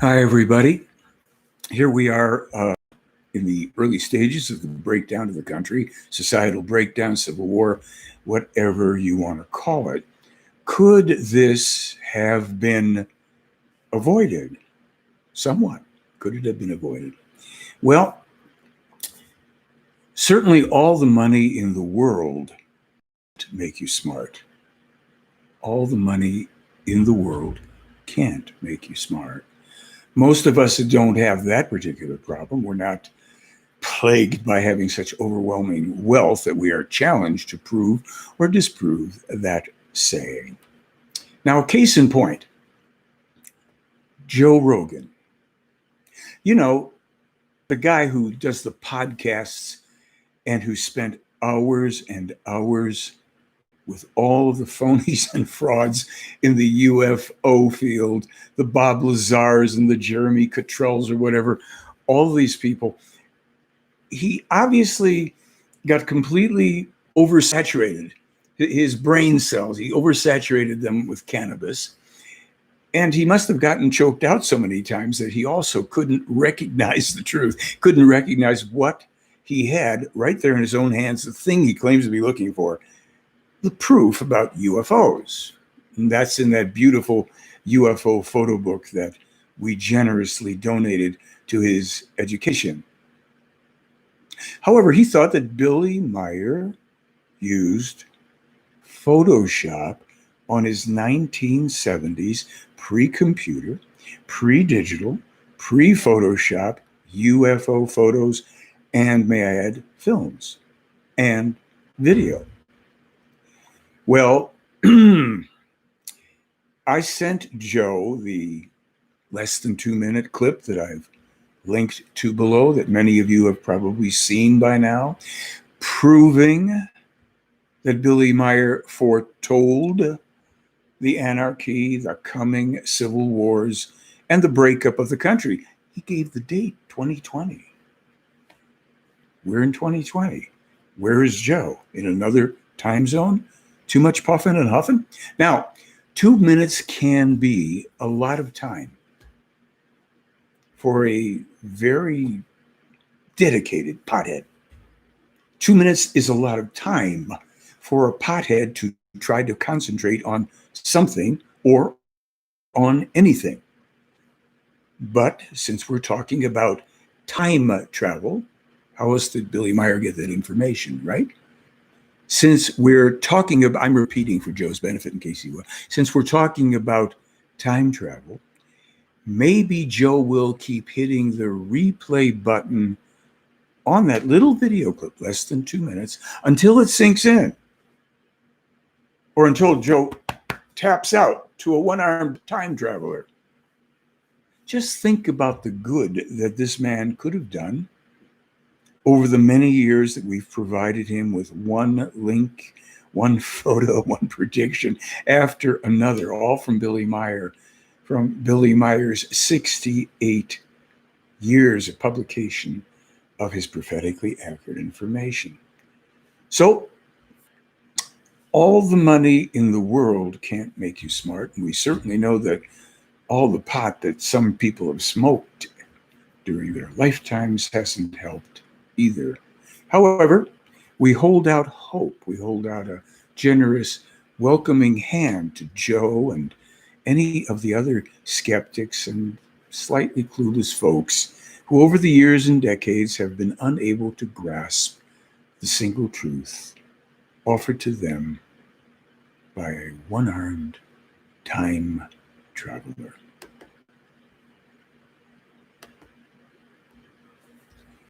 Hi, everybody. Here we are in the early stages of the breakdown of the country, societal breakdown, civil war, whatever you want to call it. Could this have been avoided? Somewhat. Could it have been avoided? Well, certainly all the money in the world to make you smart. All the money in the world can't make you smart. Most of us don't have that particular problem. We're not plagued by having such overwhelming wealth that we are challenged to prove or disprove that saying. Now, case in point, Joe Rogan. You know, the guy who does the podcasts and who spent hours and hours with all of the phonies and frauds in the UFO field, the Bob Lazars and the Jeremy Cottrells or whatever, all these people. He obviously got completely oversaturated. His brain cells, he oversaturated them with cannabis. And he must have gotten choked out so many times that he also couldn't recognize the truth, couldn't recognize what he had right there in his own hands, the thing he claims to be looking for, the proof about UFOs. And that's in that beautiful UFO photo book that we generously donated to his education. However, he thought that Billy Meier used Photoshop on his 1970s pre-computer, pre-digital, pre-Photoshop UFO photos, and may I add, films and video. Well, I sent Joe the less than 2-minute clip that I've linked to below that many of you have probably seen by now, proving that Billy Meier foretold the anarchy, the coming civil wars, and the breakup of the country. He gave the date, 2020. We're in 2020. Where is Joe? In another time zone? Too much puffing and huffing? Now, 2 minutes can be a lot of time for a very dedicated pothead. 2 minutes is a lot of time for a pothead to try to concentrate on something or on anything. But since we're talking about time travel, how else did Billy Meier get that information, right? Since we're talking about, I'm repeating for Joe's benefit in case he will, since we're talking about time travel, maybe Joe will keep hitting the replay button on that little video clip, less than 2 minutes, until it sinks in. Or until Joe taps out to a one-armed time traveler. Just think about the good that this man could have done over the many years that we've provided him with one link, one photo, one prediction after another, all from Billy Meier, from Billy Meier's 68 years of publication of his prophetically accurate information. So, all the money in the world can't make you smart, and we certainly know that all the pot that some people have smoked during their lifetimes hasn't helped either. However, we hold out hope. We hold out a generous, welcoming hand to Joe and any of the other skeptics and slightly clueless folks who over the years and decades have been unable to grasp the single truth offered to them by a one-armed time traveler.